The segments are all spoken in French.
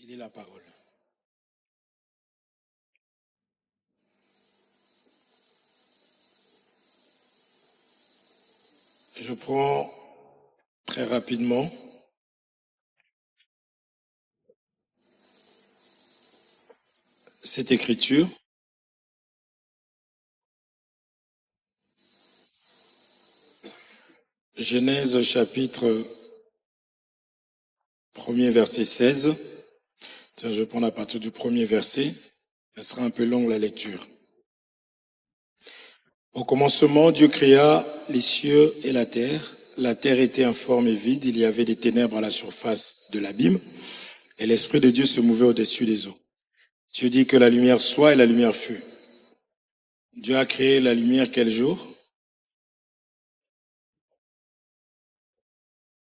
Il est la parole. Je prends très rapidement cette écriture. Genèse chapitre 1er verset 16. Tiens, je vais prendre à partir du premier verset. Elle sera un peu longue la lecture. Au commencement, Dieu créa les cieux et la terre. La terre était informe et vide. Il y avait des ténèbres à la surface de l'abîme. Et l'Esprit de Dieu se mouvait au-dessus des eaux. Dieu dit que la lumière soit et la lumière fut. Dieu a créé la lumière quel jour?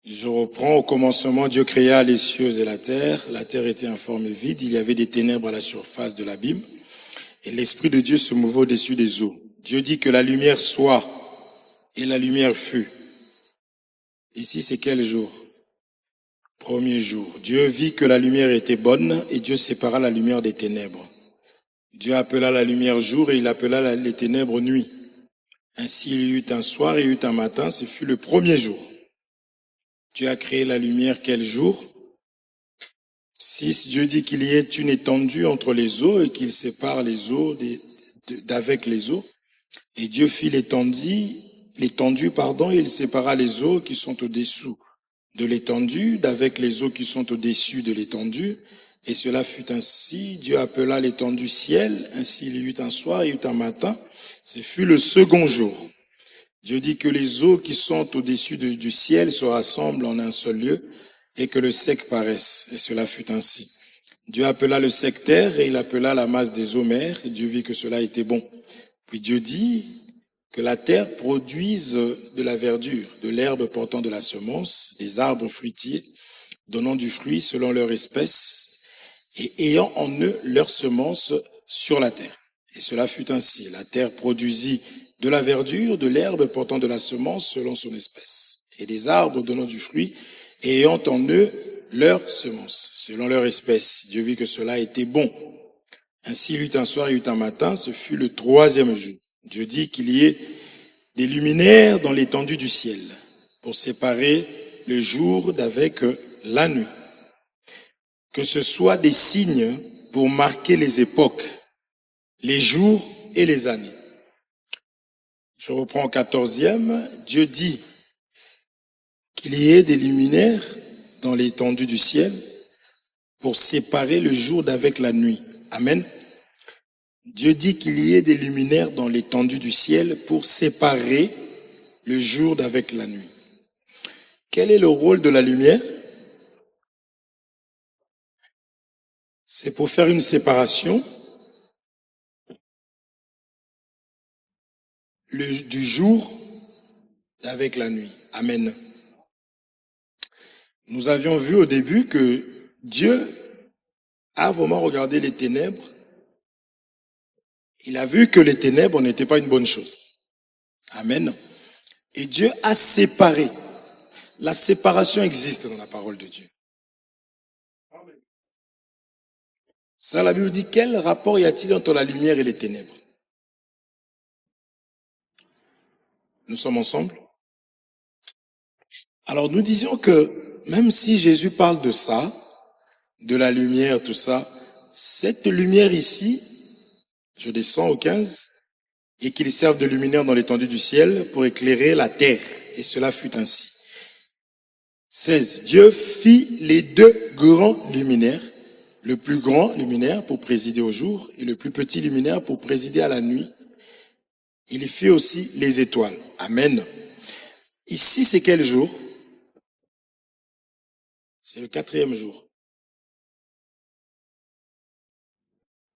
Je reprends. Au commencement, Dieu créa les cieux et la terre. La terre était informe et vide. Il y avait des ténèbres à la surface de l'abîme. Et l'Esprit de Dieu se mouvait au-dessus des eaux. Dieu dit que la lumière soit et la lumière fut. Ici, c'est quel jour? Premier jour. Dieu vit que la lumière était bonne et Dieu sépara la lumière des ténèbres. Dieu appela la lumière jour et il appela les ténèbres nuit. Ainsi, il y eut un soir et il y eut un matin. Ce fut le premier jour. Dieu a créé la lumière quel jour? 6. Dieu dit qu'il y ait une étendue entre les eaux et qu'il sépare les eaux d'avec les eaux. Et Dieu fit l'étendue, et il sépara les eaux qui sont au-dessous de l'étendue d'avec les eaux qui sont au-dessus de l'étendue. Et cela fut ainsi. Dieu appela l'étendue ciel. Ainsi il y eut un soir et il y eut un matin. Ce fut le second jour. Dieu dit que les eaux qui sont au-dessus du ciel se rassemblent en un seul lieu et que le sec paraisse. Et cela fut ainsi. Dieu appela le sec terre et il appela la masse des eaux mer. Et Dieu vit que cela était bon. Puis Dieu dit que la terre produise de la verdure, de l'herbe portant de la semence, des arbres fruitiers, donnant du fruit selon leur espèce, et ayant en eux leur semence sur la terre. Et cela fut ainsi. La terre produisit de la verdure, de l'herbe portant de la semence selon son espèce, et des arbres donnant du fruit, et ayant en eux leur semence, selon leur espèce. Dieu vit que cela était bon. Ainsi, il y eut un soir et il y eut un matin, ce fut le troisième jour. Dieu dit qu'il y ait des luminaires dans l'étendue du ciel, pour séparer le jour d'avec la nuit. Que ce soit des signes pour marquer les époques, les jours et les années. Je reprends au 14e. Dieu dit qu'il y ait des luminaires dans l'étendue du ciel pour séparer le jour d'avec la nuit. Amen. Dieu dit qu'il y ait des luminaires dans l'étendue du ciel pour séparer le jour d'avec la nuit. Quel est le rôle de la lumière? C'est pour faire une séparation du jour avec la nuit. Amen. Nous avions vu au début que Dieu a vraiment regardé les ténèbres. Il a vu que les ténèbres n'étaient pas une bonne chose. Amen. Et Dieu a séparé. La séparation existe dans la parole de Dieu. Ça, la Bible dit, quel rapport y a-t-il entre la lumière et les ténèbres? Nous sommes ensemble? Alors nous disions que même si Jésus parle de ça, de la lumière, tout ça, cette lumière ici, je descends au 15, et qu'il serve de luminaire dans l'étendue du ciel pour éclairer la terre. Et cela fut ainsi. 16. Dieu fit les deux grands luminaires, le plus grand luminaire pour présider au jour et le plus petit luminaire pour présider à la nuit. Il fit aussi les étoiles. Amen. Ici, c'est quel jour? C'est le 4e jour.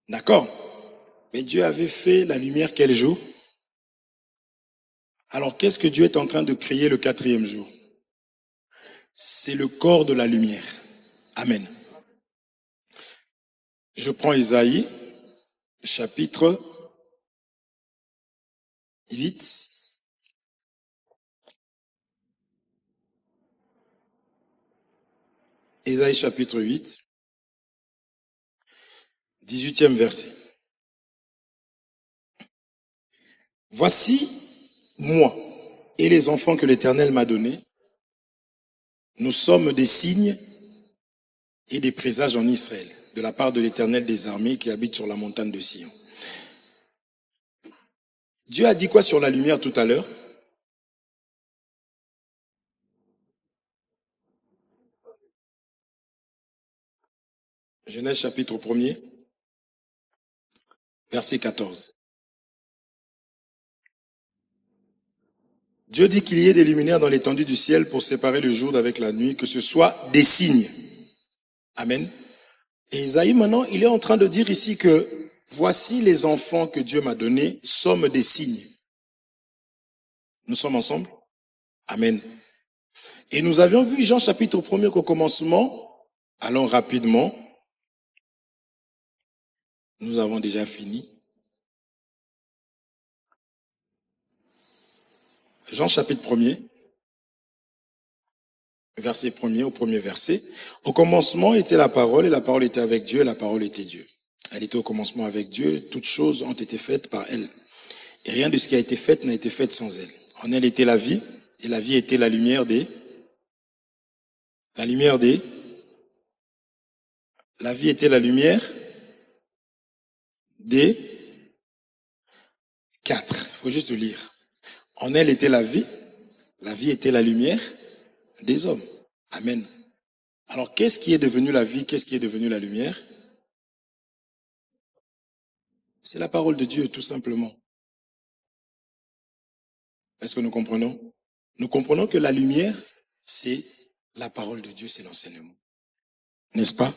D'accord? Mais Dieu avait fait la lumière quel jour? Alors, qu'est-ce que Dieu est en train de créer le 4e jour? C'est le corps de la lumière. Amen. Je prends Isaïe, chapitre 8. Isaïe chapitre 8. 18e verset. Voici moi et les enfants que l'Éternel m'a donnés. Nous sommes des signes et des présages en Israël, de la part de l'Éternel des armées qui habite sur la montagne de Sion. Dieu a dit quoi sur la lumière tout à l'heure? Genèse chapitre 1er, verset 14. Dieu dit qu'il y ait des luminaires dans l'étendue du ciel pour séparer le jour d'avec la nuit, que ce soit des signes. Amen. Et Isaïe, maintenant, il est en train de dire ici que voici les enfants que Dieu m'a donnés, sommes des signes. Nous sommes ensemble? Amen. Et nous avions vu Jean chapitre 1er qu'au commencement, allons rapidement, nous avons déjà fini. Jean chapitre 1er, verset 1er, au premier verset. Au commencement était la parole, et la parole était avec Dieu, et la parole était Dieu. Elle était au commencement avec Dieu, toutes choses ont été faites par elle. Et rien de ce qui a été fait n'a été fait sans elle. En elle était la vie, et la vie était la lumière des... La vie était la lumière des 4. Il faut juste lire. En elle était la vie était la lumière des hommes. Amen. Alors, qu'est-ce qui est devenu la vie? Qu'est-ce qui est devenu la lumière? C'est la parole de Dieu, tout simplement. Est-ce que nous comprenons? Nous comprenons que la lumière, c'est la parole de Dieu, c'est l'enseignement. N'est-ce pas?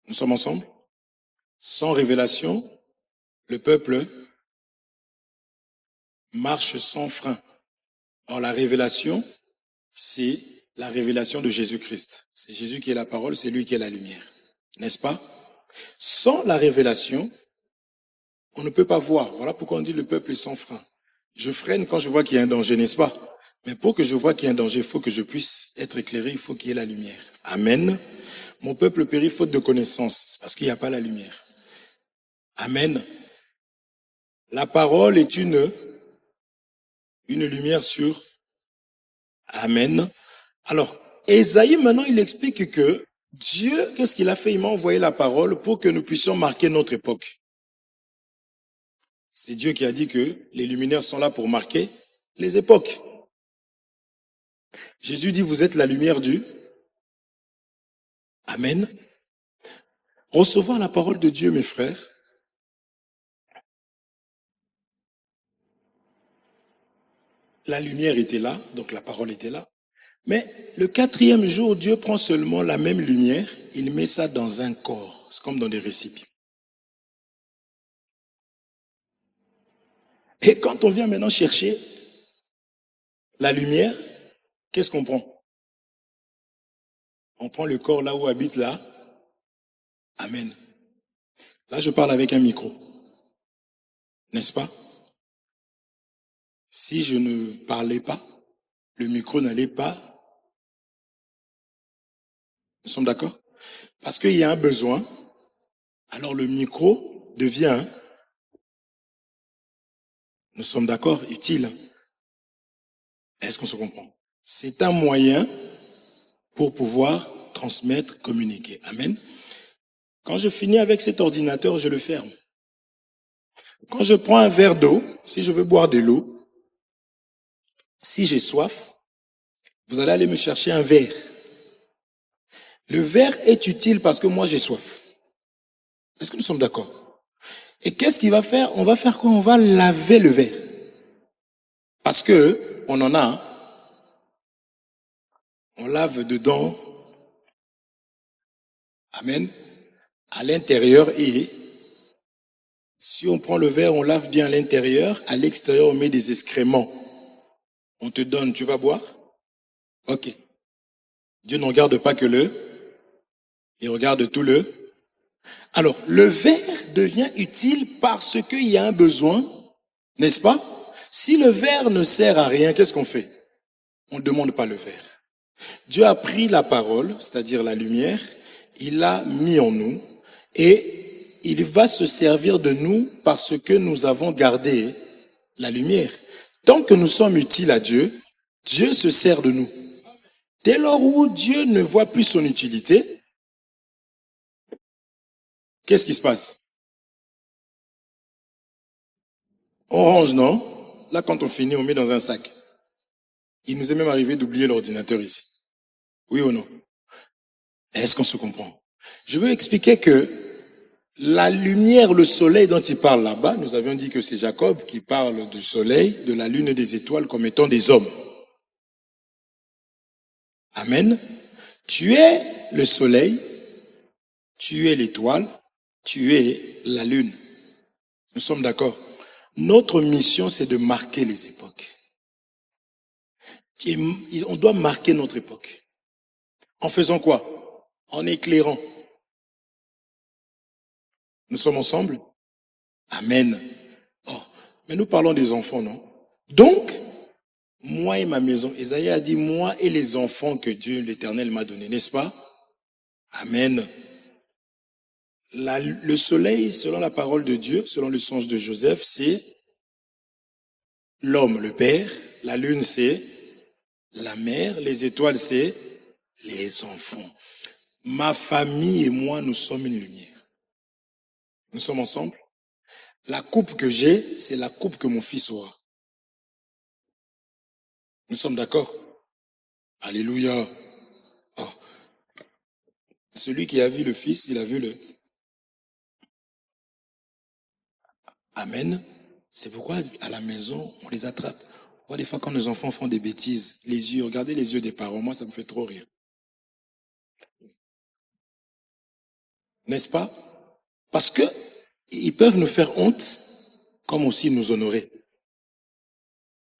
Nous sommes ensemble? Sans révélation, le peuple marche sans frein. Or, la révélation, c'est la révélation de Jésus-Christ. C'est Jésus qui est la parole, c'est lui qui est la lumière. N'est-ce pas? Sans la révélation, on ne peut pas voir. Voilà pourquoi on dit le peuple est sans frein. Je freine quand je vois qu'il y a un danger, n'est-ce pas? Mais pour que je vois qu'il y a un danger, il faut que je puisse être éclairé, il faut qu'il y ait la lumière. Amen. Mon peuple périt faute de connaissance. C'est parce qu'il n'y a pas la lumière. Amen. La parole est une lumière sur... Amen. Alors, Ésaïe, maintenant, il explique que Dieu, qu'est-ce qu'il a fait? Il m'a envoyé la parole pour que nous puissions marquer notre époque. C'est Dieu qui a dit que les luminaires sont là pour marquer les époques. Jésus dit, vous êtes la lumière du... Amen. Recevoir la parole de Dieu, mes frères, la lumière était là, donc la parole était là. Mais le 4e jour, Dieu prend seulement la même lumière, il met ça dans un corps. C'est comme dans des récipients. Et quand on vient maintenant chercher la lumière, qu'est-ce qu'on prend? On prend le corps là où habite là. Amen. Là, je parle avec un micro. N'est-ce pas? Si je ne parlais pas, le micro n'allait pas. Nous sommes d'accord? Parce qu'il y a un besoin, alors le micro devient, nous sommes d'accord, utile. Est-ce qu'on se comprend? C'est un moyen pour pouvoir transmettre, communiquer. Amen. Quand je finis avec cet ordinateur, je le ferme. Quand je prends un verre d'eau, si je veux boire de l'eau, si j'ai soif, vous allez aller me chercher un verre. Le verre est utile parce que moi j'ai soif. Est-ce que nous sommes d'accord? Et qu'est-ce qu'il va faire? On va faire quoi? On va laver le verre. Parce que on en a. On lave dedans. Amen. À l'intérieur et si on prend le verre, on lave bien à l'intérieur. À l'extérieur, on met des excréments. On te donne, tu vas boire? Ok. Dieu ne regarde pas que il regarde tout le. Alors, le verre devient utile parce qu'il y a un besoin, n'est-ce pas? Si le verre ne sert à rien, qu'est-ce qu'on fait? On ne demande pas le verre. Dieu a pris la parole, c'est-à-dire la lumière, il l'a mis en nous et il va se servir de nous parce que nous avons gardé la lumière. Tant que nous sommes utiles à Dieu, Dieu se sert de nous. Dès lors où Dieu ne voit plus son utilité, qu'est-ce qui se passe? On range, non? Là, quand on finit, on met dans un sac. Il nous est même arrivé d'oublier l'ordinateur ici. Oui ou non? Est-ce qu'on se comprend? Je veux expliquer que la lumière, le soleil dont il parle là-bas, nous avions dit que c'est Jacob qui parle du soleil, de la lune et des étoiles comme étant des hommes. Amen. Tu es le soleil, tu es l'étoile, tu es la lune. Nous sommes d'accord. Notre mission, c'est de marquer les époques. On doit marquer notre époque. En faisant quoi? En éclairant. Nous sommes ensemble? Amen. Oh, mais nous parlons des enfants, non? Donc, moi et ma maison, Esaïe a dit, moi et les enfants que Dieu l'Éternel m'a donnés, n'est-ce pas? Amen. Le soleil, selon la parole de Dieu, selon le songe de Joseph, c'est l'homme, le père. La lune, c'est la mère. Les étoiles, c'est les enfants. Ma famille et moi, nous sommes une lumière. Nous sommes ensemble. La coupe que j'ai, c'est la coupe que mon fils aura. Nous sommes d'accord? Alléluia. Oh. Celui qui a vu le fils, il a vu le... Amen. C'est pourquoi à la maison, on les attrape. Moi, des fois, quand nos enfants font des bêtises, les yeux, regardez les yeux des parents, moi, ça me fait trop rire. N'est-ce pas? Parce que ils peuvent nous faire honte, comme aussi nous honorer.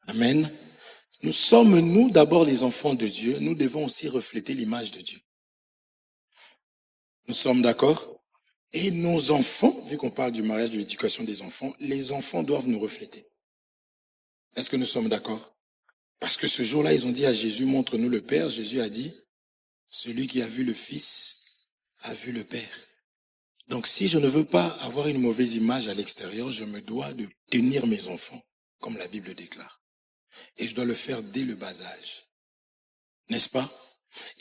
Amen. Nous sommes, nous, d'abord les enfants de Dieu. Nous devons aussi refléter l'image de Dieu. Nous sommes d'accord? Et nos enfants, vu qu'on parle du mariage, de l'éducation des enfants, les enfants doivent nous refléter. Est-ce que nous sommes d'accord? Parce que ce jour-là, ils ont dit à Jésus, montre-nous le Père. Jésus a dit, celui qui a vu le Fils a vu le Père. Donc si je ne veux pas avoir une mauvaise image à l'extérieur, je me dois de tenir mes enfants, comme la Bible déclare. Et je dois le faire dès le bas âge. N'est-ce pas?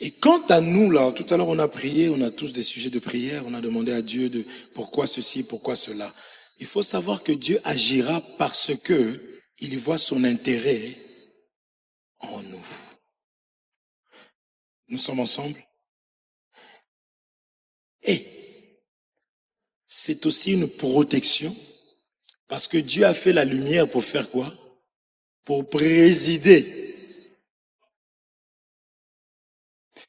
Et quant à nous, là, tout à l'heure on a prié, on a tous des sujets de prière, on a demandé à Dieu de pourquoi ceci, pourquoi cela. Il faut savoir que Dieu agira parce que il voit son intérêt en nous. Nous sommes ensemble. Et c'est aussi une protection parce que Dieu a fait la lumière pour faire quoi? Pour présider.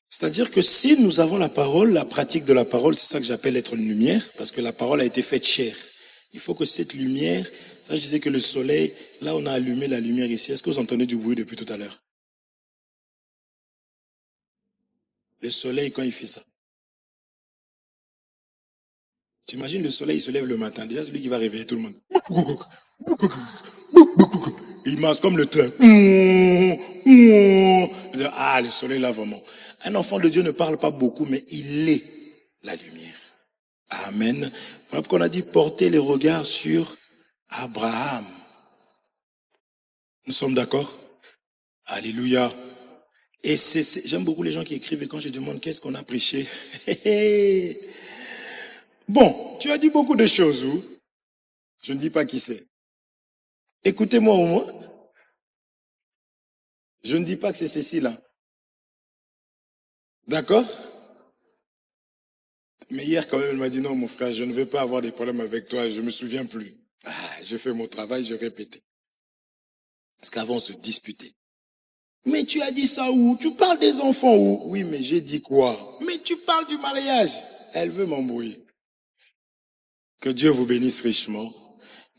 C'est-à-dire que si nous avons la parole, la pratique de la parole, c'est ça que j'appelle être une lumière, parce que la parole a été faite chair. Il faut que cette lumière, ça je disais que le soleil, là on a allumé la lumière ici. Est-ce que vous entendez du bruit depuis tout à l'heure? Le soleil quand il fait ça. Tu imagines le soleil, il se lève le matin, déjà celui qui va réveiller tout le monde. Il marche comme le train. Ah, le soleil là vraiment. Un enfant de Dieu ne parle pas beaucoup, mais il est la lumière. Amen. Voilà pourquoi on a dit porter les regards sur Abraham. Nous sommes d'accord? Alléluia. Et j'aime beaucoup les gens qui écrivent et quand je demande qu'est-ce qu'on a prêché. Bon, tu as dit beaucoup de choses, ou? Je ne dis pas qui c'est. Écoutez-moi au moins. Je ne dis pas que c'est Cécile. Hein. D'accord? Mais hier, quand même, elle m'a dit, non, mon frère, je ne veux pas avoir des problèmes avec toi, je me souviens plus. Ah, je fais mon travail, je répétais. Parce qu'avant, on se disputait. Mais tu as dit ça où? Tu parles des enfants où? Oui, mais j'ai dit quoi? Mais tu parles du mariage. Elle veut m'embrouiller. Que Dieu vous bénisse richement.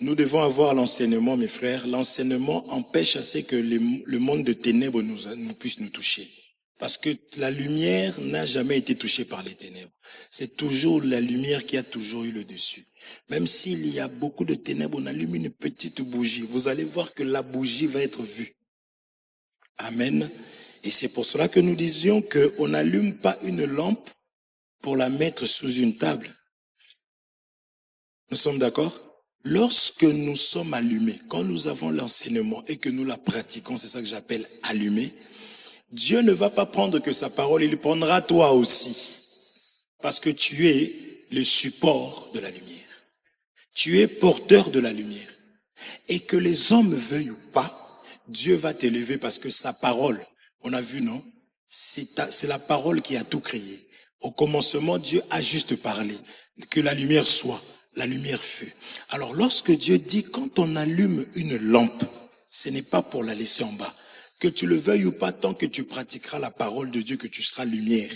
Nous devons avoir l'enseignement, mes frères. L'enseignement empêche assez que le monde de ténèbres nous puisse nous toucher. Parce que la lumière n'a jamais été touchée par les ténèbres. C'est toujours la lumière qui a toujours eu le dessus. Même s'il y a beaucoup de ténèbres, on allume une petite bougie. Vous allez voir que la bougie va être vue. Amen. Et c'est pour cela que nous disions qu'on n'allume pas une lampe pour la mettre sous une table. Nous sommes d'accord? Lorsque nous sommes allumés, quand nous avons l'enseignement et que nous la pratiquons, c'est ça que j'appelle allumer, Dieu ne va pas prendre que sa parole, il prendra toi aussi. Parce que tu es le support de la lumière. Tu es porteur de la lumière. Et que les hommes veuillent ou pas, Dieu va t'élever parce que sa parole, on a vu, non? C'est la parole qui a tout créé. Au commencement, Dieu a juste parlé. Que la lumière soit, la lumière fut. Alors lorsque Dieu dit, quand on allume une lampe, ce n'est pas pour la laisser en bas. Que tu le veuilles ou pas, tant que tu pratiqueras la parole de Dieu, que tu seras lumière.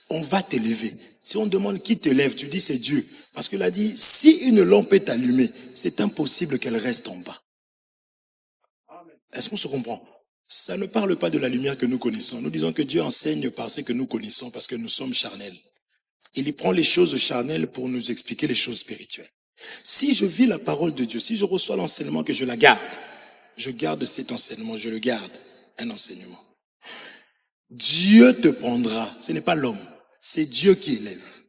On va t'élever. Si on demande qui t'élève, tu dis c'est Dieu. Parce qu'il a dit, si une lampe est allumée, c'est impossible qu'elle reste en bas. Est-ce qu'on se comprend? Ça ne parle pas de la lumière que nous connaissons. Nous disons que Dieu enseigne par ce que nous connaissons parce que nous sommes charnels. Il y prend les choses charnelles pour nous expliquer les choses spirituelles. Si je vis la parole de Dieu, si je reçois l'enseignement, que je la garde, je garde cet enseignement, je le garde, un enseignement. Dieu te prendra, ce n'est pas l'homme, c'est Dieu qui élève.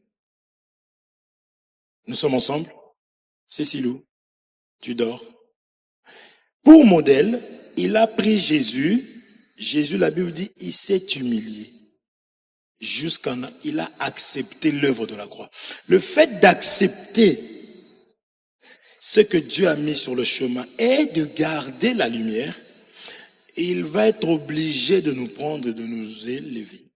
Nous sommes ensemble? Cécilou, tu dors? Pour modèle, il a pris Jésus. Jésus, la Bible dit, il s'est humilié. Il a accepté l'œuvre de la croix. Le fait d'accepter ce que Dieu a mis sur le chemin est de garder la lumière. Et il va être obligé de nous prendre et de nous élever.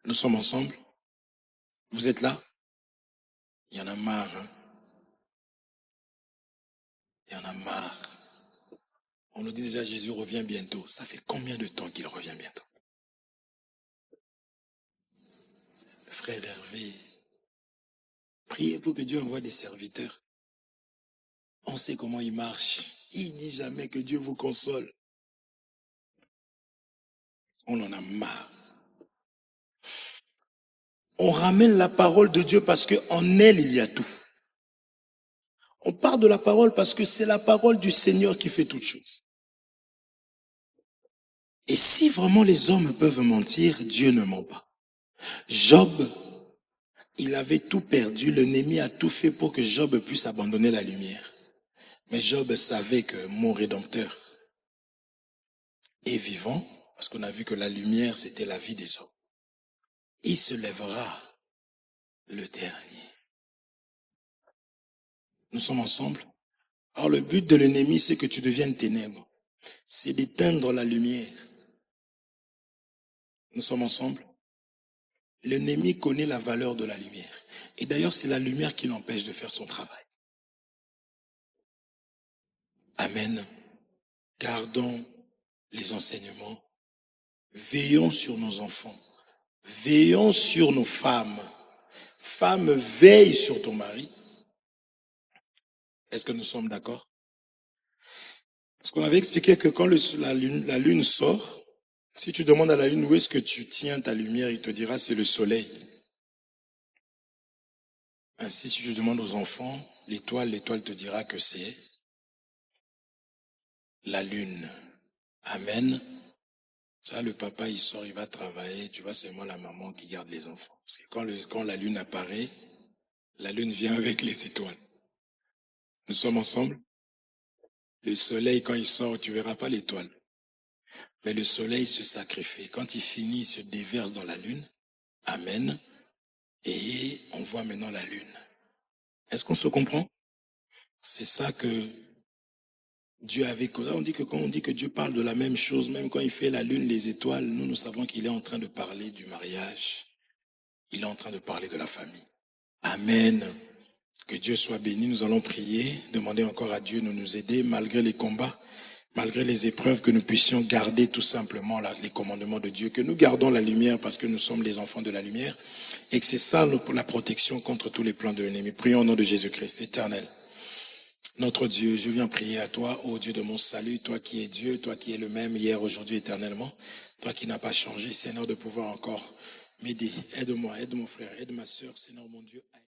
Nous sommes ensemble? Vous êtes là? Il y en a marre, hein? Il y en a marre. On nous dit déjà Jésus revient bientôt. Ça fait combien de temps qu'il revient bientôt? Frère Hervé, priez pour que Dieu envoie des serviteurs. On sait comment il marche. Il dit jamais que Dieu vous console. On en a marre. On ramène la parole de Dieu parce qu'en elle, il y a tout. On parle de la parole parce que c'est la parole du Seigneur qui fait toutes choses. Et si vraiment les hommes peuvent mentir, Dieu ne ment pas. Job, il avait tout perdu. L'ennemi a tout fait pour que Job puisse abandonner la lumière. Mais Job savait que mon Rédempteur est vivant, parce qu'on a vu que la lumière, c'était la vie des hommes. Il se lèvera le dernier. Nous sommes ensemble. Alors le but de l'ennemi, c'est que tu deviennes ténèbres. C'est d'éteindre la lumière. Nous sommes ensemble. L'ennemi connaît la valeur de la lumière. Et d'ailleurs, c'est la lumière qui l'empêche de faire son travail. Amen. Gardons les enseignements. Veillons sur nos enfants. Veillons sur nos femmes. Femme, veille sur ton mari. Est-ce que nous sommes d'accord? Parce qu'on avait expliqué que quand la lune sort, si tu demandes à la lune où est-ce que tu tiens ta lumière, il te dira c'est le soleil. Ainsi, si tu demandes aux enfants, l'étoile te dira que c'est la lune. Amen. Ça, le papa, il sort, il va travailler, tu vois, c'est seulement la maman qui garde les enfants. Parce que quand la lune apparaît, la lune vient avec les étoiles. Nous sommes ensemble? Le soleil, quand il sort, tu verras pas l'étoile. Mais le soleil se sacrifie. Quand il finit, il se déverse dans la lune. Amen. Et on voit maintenant la lune. Est-ce qu'on se comprend? C'est ça que Dieu avait causé. On dit que quand on dit que Dieu parle de la même chose, même quand il fait la lune, les étoiles, nous savons qu'il est en train de parler du mariage. Il est en train de parler de la famille. Amen. Que Dieu soit béni. Nous allons prier, demander encore à Dieu de nous aider malgré les combats, malgré les épreuves, que nous puissions garder tout simplement les commandements de Dieu, que nous gardons la lumière parce que nous sommes les enfants de la lumière et que c'est ça la protection contre tous les plans de l'ennemi. Prions au nom de Jésus-Christ, éternel. Notre Dieu, je viens prier à toi, ô Dieu de mon salut, toi qui es Dieu, toi qui es le même hier, aujourd'hui, éternellement, toi qui n'as pas changé, Seigneur, de pouvoir encore m'aider. Aide-moi, aide mon frère, aide ma sœur, Seigneur mon Dieu.